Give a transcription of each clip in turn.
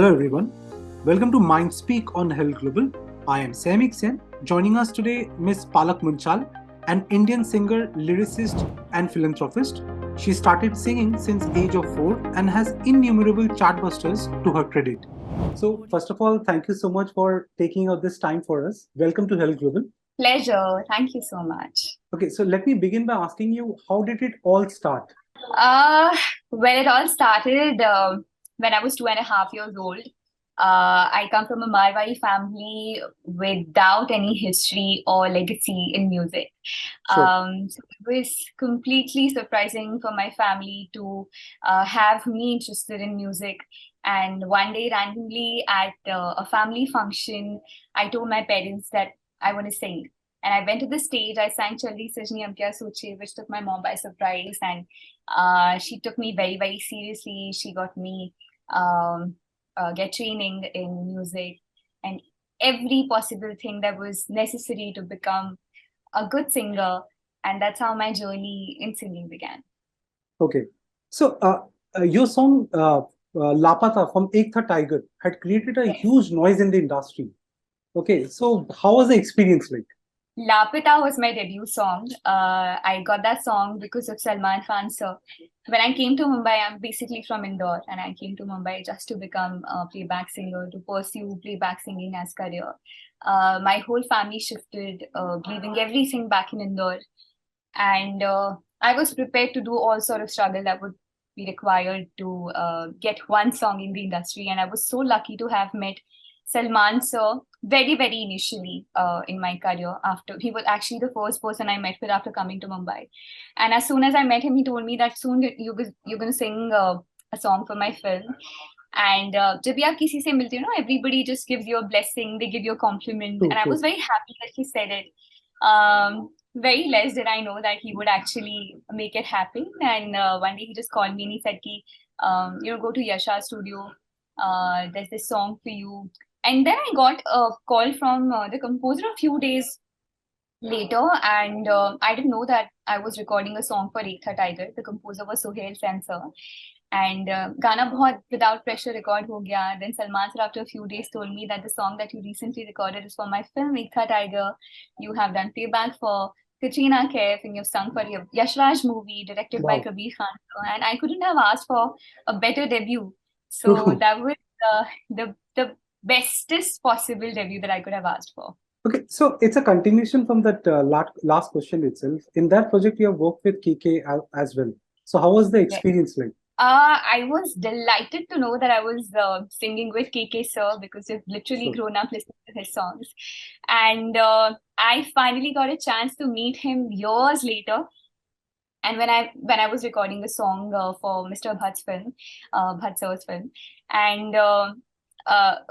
Hello everyone, welcome to Mindspeak on Herald Global. I am Saimik Sen. Joining us today, Miss Palak Muchhal, an Indian singer, lyricist, and philanthropist. She started singing since age of 4 and has innumerable chartbusters to her credit. So, first of all, thank you so much for taking out this time for us. Welcome to Herald Global. Pleasure. Thank you so much. Okay, so let me begin by asking you, how did it all start? Well, it all started when I was 2.5 years old. I come from a Marwari family without any history or legacy in music. Sure. So it was completely surprising for my family to have me interested in music. And one day, randomly at a family function, I told my parents that I want to sing. And I went to the stage, I sang Challi Sajni Am Kya Soche, which took my mom by surprise. And she took me very, very seriously. She got me get training in music and every possible thing that was necessary to become a good singer. And that's how my journey in singing began. Okay. So, your song Lapata from Ek Tha Tiger had created a Yes. huge noise in the industry. Okay. So, how was the experience like? Lapita was my debut song. I got that song because of Salman Khan sir. When I came to Mumbai, I'm basically from Indore, and I came to Mumbai just to become a playback singer, to pursue playback singing as career. My whole family shifted, leaving everything back in Indore, and I was prepared to do all sort of struggle that would be required to get one song in the industry. And I was so lucky to have met Salman sir very, very initially in my career. After he was actually the first person I met with after coming to Mumbai. And as soon as I met him, he told me that soon you're going to sing a song for my film. And जब भी आप किसी से मिलते हो ना, everybody just gives you a blessing, they give you a compliment. True, And I true. was very happy that he said it. Very less did I know that he would actually make it happen. And one day he just called me and he said, ki, go to Yasha's studio. There's this song for you. And then I got a call from the composer a few days later, and I didn't know that I was recording a song for Ek Tha Tiger. The composer was Herald Sen sir. And Gana bahut without pressure record ho gaya. Then Salman sir after a few days told me that the song that you recently recorded is for my film Ek Tha Tiger. You have done playback for Katrina Kaif and you've sung for your Yash Raj movie directed by Wow. Kabir Khan. And I couldn't have asked for a better debut. So True. that was the bestest possible debut that I could have asked for. Okay, so it's a continuation from that last question itself. In that project, you have worked with KK as well. So, how was the experience like? I was delighted to know that I was singing with KK sir because we've literally Sure. grown up listening to his songs. And I finally got a chance to meet him years later. And when I was recording the song for Mr. Bhatt's film, Bhatt sir's film, and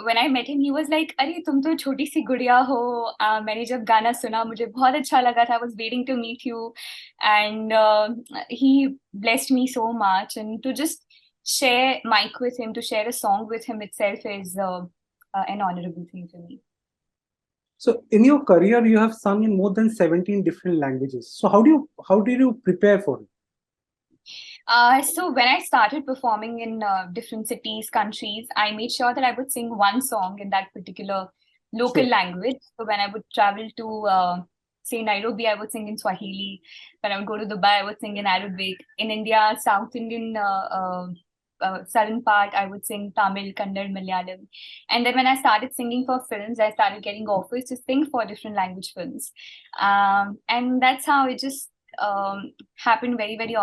when I met him, he was like, "अरे तुम तो छोटी सी गुड़िया हो." मैंने जब गाना सुना, मुझे बहुत अच्छा लगा था. I was waiting to meet you, and he blessed me so much. And to just share mic with him, to share a song with him itself is an honorable thing for me. So, in your career, you have sung in more than 17 different languages. So, how did you prepare for it? So when I started performing in different cities, countries, I made sure that I would sing one song in that particular local Sure. language. So when I would travel to, say, Nairobi, I would sing in Swahili. When I would go to Dubai, I would sing in Arabic. In India, South Indian southern part, I would sing Tamil, Kannada, Malayalam. And then when I started singing for films, I started getting offers to sing for different language films. And that's how it just happened very, very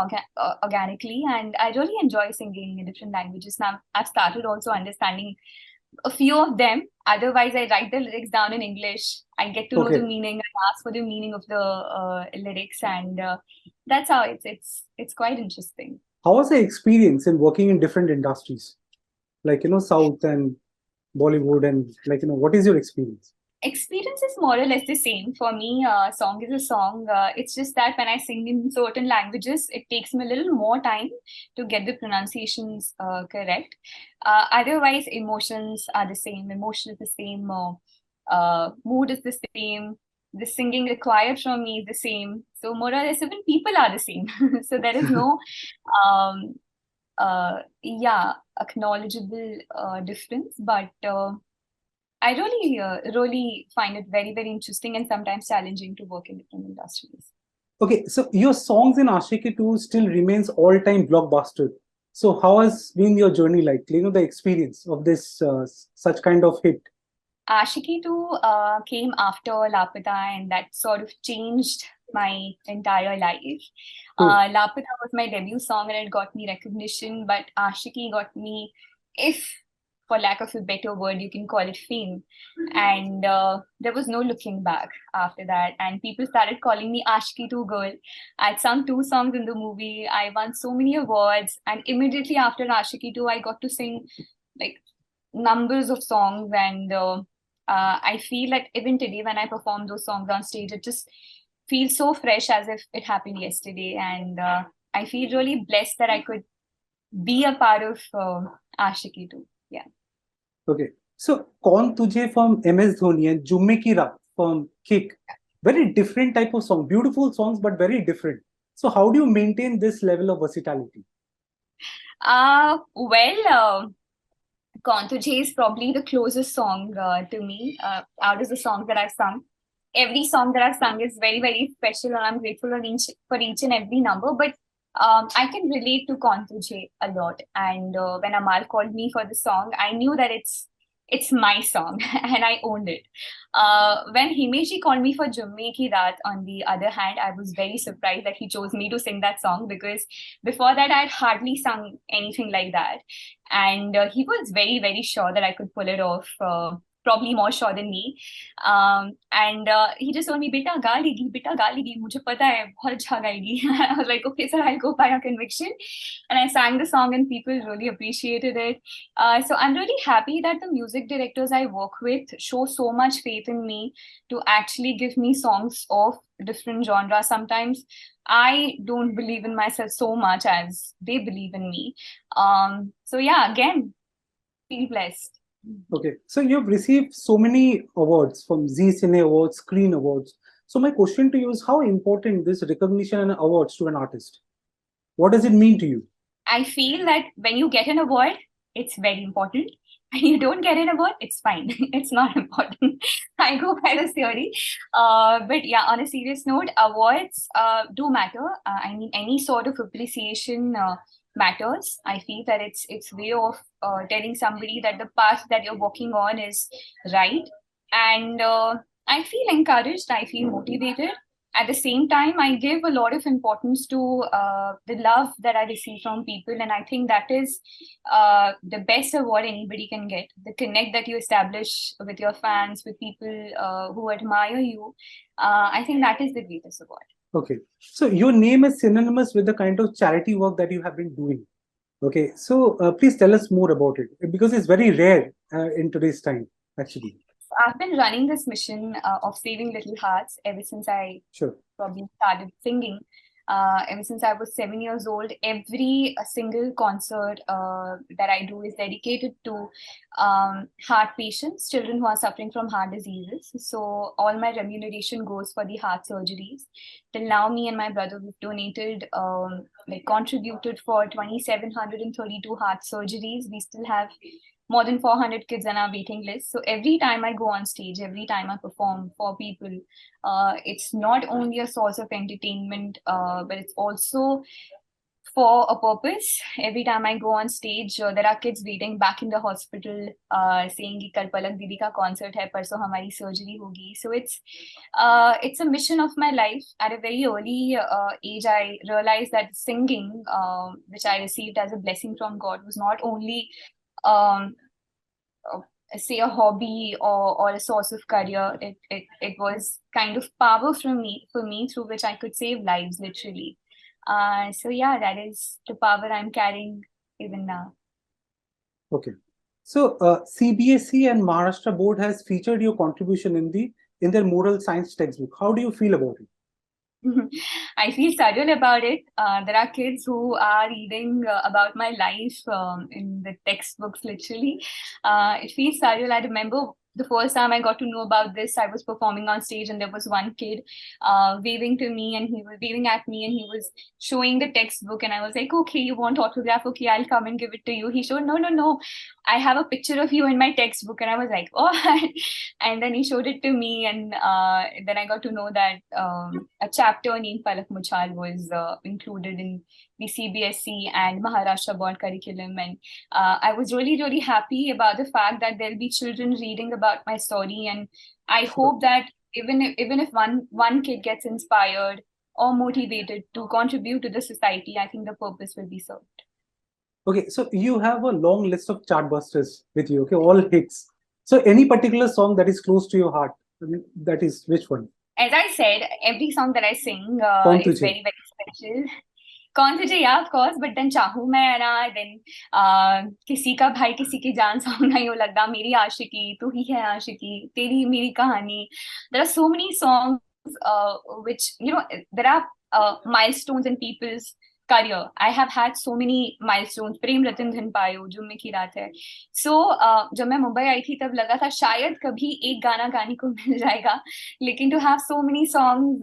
organically. And I really enjoy singing in different languages. Now I've started also understanding a few of them. Otherwise, I write the lyrics down in English. I get to know the Okay. meaning. I ask for the meaning of the lyrics, and that's how it's quite interesting. How was the experience in working in different industries, like South and Bollywood, and what is your experience? Experience is more or less the same for me. Song is a song. It's just that when I sing in certain languages, it takes me a little more time to get the pronunciations correct. Otherwise, emotions are the same. Emotion is the same. Mood is the same. The singing required from me is the same. So more or less, even people are the same. So there is no yeah, acknowledgeable difference, but I really find it very, very interesting and sometimes challenging to work in different industries. Okay, so your songs in Aashiqui 2 still remains all-time blockbuster. So how has been your journey like? The experience of this such kind of hit. Aashiqui 2 came after Lapita, and that sort of changed my entire life. Oh, Lapita was my debut song and it got me recognition, but Aashiqui got me, if for lack of a better word, you can call it fame. And there was no looking back after that. And people started calling me Aashiqui 2 girl. I'd sung 2 songs in the movie. I won so many awards. And immediately after Aashiqui 2, I got to sing like numbers of songs. And I feel like even today when I perform those songs on stage, it just feels so fresh as if it happened yesterday. And I feel really blessed that I could be a part of Aashiqui too. Yeah. okay. So Kaun Tujhe from MS Dhoni and Jumme Ki Raat from Kick. Very different type of song. Beautiful songs, but very different. So how do you maintain this level of versatility? Well, Kaun Tujhe is probably the closest song to me out of the songs that I've sung. Every song that I've sung is very, very special, and I'm grateful for each and every number. But I can relate to Kaun Tujhe a lot. And when Amal called me for the song, I knew that it's my song and I owned it. When Himeshi called me for Jumme Ki Raat, on the other hand, I was very surprised that he chose me to sing that song, because before that I had hardly sung anything like that. And he was very, very sure that I could pull it off. Probably more sure than me. And he just told me, beta गा लेगी, मुझे पता है, बहुत अच्छा गाएगी. I was like, okay, sir, I'll go by your conviction. And I sang the song and people really appreciated it. So I'm really happy that the music directors I work with show so much faith in me to actually give me songs of different genres. Sometimes I don't believe in myself so much as they believe in me. So yeah, again, feel blessed. Okay, so you've received so many awards from Z Cine Awards, Screen Awards. So my question to you is, how important this recognition and awards to an artist? What does it mean to you? I feel that when you get an award, it's very important. When you don't get an award, it's fine. It's not important. I go by this theory. But yeah, on a serious note, awards do matter. I mean, any sort of appreciation matters. I feel that it's way of telling somebody that the path that you're walking on is right. And I feel encouraged. I feel motivated. At the same time, I give a lot of importance to the love that I receive from people. And I think that is the best award anybody can get. The connect that you establish with your fans, with people who admire you. I think that is the greatest award. Okay, so your name is synonymous with the kind of charity work that you have been doing. Okay, so please tell us more about it, because it's very rare in today's time, actually. I've been running this mission of saving little hearts ever since I probably started singing. Ever since I was 7 years old, every single concert that I do is dedicated to heart patients, children who are suffering from heart diseases. So all my remuneration goes for the heart surgeries. Till now, me and my brother, we've donated, contributed for 2,732 heart surgeries. We still have more than 400 kids on our waiting list. So every time I go on stage, every time I perform for people, it's not only a source of entertainment, but it's also for a purpose. Every time I go on stage, there are kids waiting back in the hospital, saying कि कल पलक दीदी का concert है, परसों हमारी surgery होगी. So it's a mission of my life. At a very early age, I realized that singing, which I received as a blessing from God, was not only say a hobby or a source of career. It was kind of power for me through which I could save lives, literally. So yeah, that is the power I'm carrying even now. Okay, so CBSE and Maharashtra board has featured your contribution in their moral science textbook. How do you feel about it? I feel surreal about it. There are kids who are reading about my life in the textbooks, literally. It feels surreal. I remember the first time I got to know about this, I was performing on stage and there was one kid waving to me, and he was waving at me, and he was showing the textbook, and I was like, okay, you want autograph? Okay, I'll come and give it to you. He showed, no, I have a picture of you in my textbook. And I was like, oh. And then he showed it to me, and then I got to know that a chapter named Palak Muchhal was included in the CBSE and Maharashtra board curriculum. And I was really, really happy about the fact that there'll be children reading about my story. And I hope that even if one kid gets inspired or motivated to contribute to the society, I think the purpose will be served. Okay, so you have a long list of Chartbusters with you, okay, all hits. So any particular song that is close to your heart, I mean, that is which one? As I said, every song that I sing Kaun is Tujhe? very, very special. Kaun Tujhe, yeah, of course, but then Chahu Main Na, then Kisi Ka Bhai Kisi Ki Jaan song nahi ho lagda, Meri Aashiqui, Tu Hi Hai Aashiqui, Teri Meri Kahani. There are so many songs which, there are milestones in people's career. I have had so many milestones. Prem Ratan Dhin Payo, Jumme Ki Raat Hai. So, जब मैं मुंबई आई थी तब लगा था शायद कभी एक गाना गाने को मिल जाएगा. लेकिन to have so many songs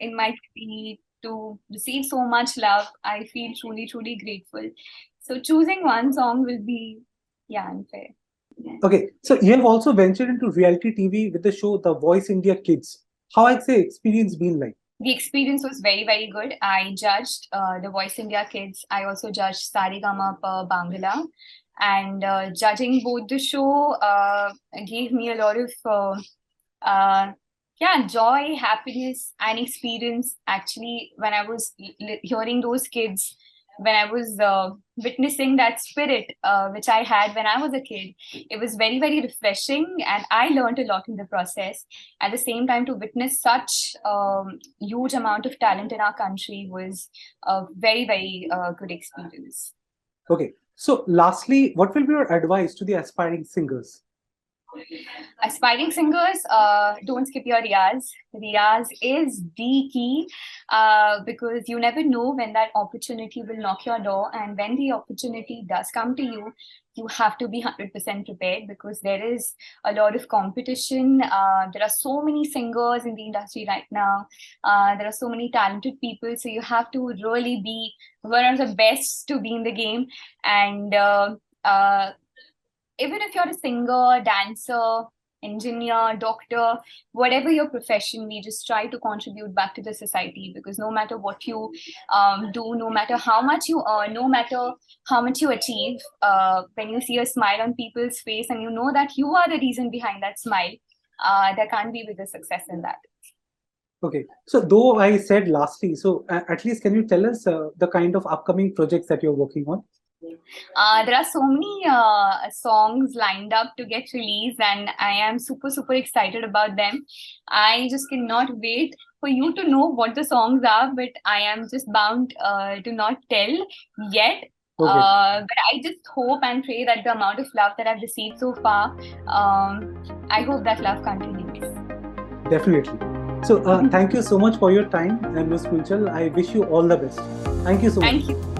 in my TV, to receive so much love, I feel truly, truly grateful. So choosing one song will be, unfair. Yeah. Okay, so you have also ventured into reality TV with the show The Voice India Kids. How has the experience been like? The experience was very, very good. I judged The Voice India Kids. I also judged Saregama Bangla. And judging both the show gave me a lot of joy, happiness, and experience. Actually, when I was hearing those kids, when I was witnessing that spirit which I had when I was a kid, it was very, very refreshing, and I learned a lot in the process. At the same time, to witness such huge amount of talent in our country was a very, very good experience. Okay, so lastly, what will be your advice to the aspiring singers? Aspiring singers, don't skip your riyaz. Riyaz is the key because you never know when that opportunity will knock your door, and when the opportunity does come to you, you have to be 100% prepared because there is a lot of competition. There are so many singers in the industry right now. There are so many talented people, so you have to really be one of the best to be in the game. And even if you're a singer, dancer, engineer, doctor, whatever your profession, we just try to contribute back to the society, because no matter what you do, no matter how much you earn, no matter how much you achieve, when you see a smile on people's face and you know that you are the reason behind that smile, there can't be bigger success in that. Okay, so though I said lastly, so at least can you tell us the kind of upcoming projects that you're working on? There are so many songs lined up to get released, and I am super, super excited about them. I just cannot wait for you to know what the songs are, but I am just bound to not tell yet. Okay. But I just hope and pray that the amount of love that I've received so far, I hope that love continues. Definitely. So thank you so much for your time, and Ms. Muchhal, I wish you all the best. Thank you so much. Thank you.